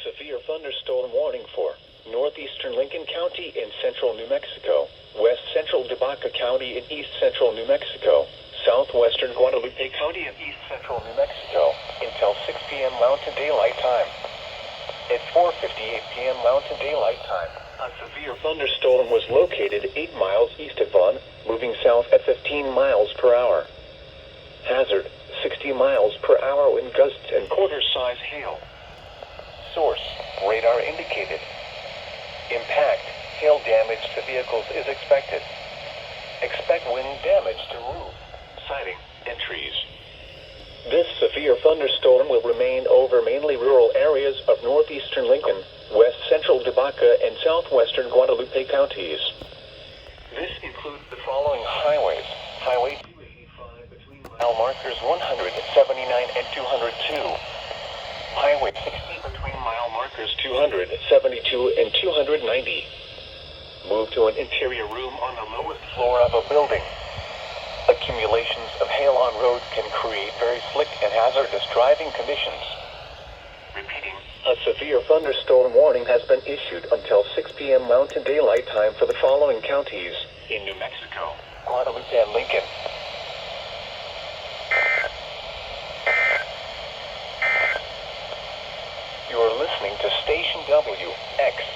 severe thunderstorm warning for northeastern Lincoln County in central New Mexico, west central Debaca County in east central New Mexico, southwestern Guadalupe County in east central New Mexico, until 6 p.m. Mountain Daylight Time. At 4:58 p.m. Mountain Daylight Time, a severe thunderstorm was located 8 miles east of Vaughn, moving south at 15 miles per hour. Hazard, 60 miles per hour wind gusts and quarter-size hail. Source, radar indicated. Impact, hail damage to vehicles is expected. Expect wind damage to roof, siding, and trees. This severe thunderstorm will remain over mainly rural areas of northeastern Lincoln, west central Debaca, and southwestern Guadalupe counties. This includes the following highways. Highway 285 between mile markers 179 and 202. Highway 60 between mile markers 272 and 290. Move to an interior room on the lowest floor of a building. Accumulations of hail on roads can create very slick and hazardous driving conditions. Repeating, a severe thunderstorm warning has been issued until 6 p.m. Mountain Daylight Time for the following counties in New Mexico, Guadalupe, and Lincoln. You are listening to Station WX.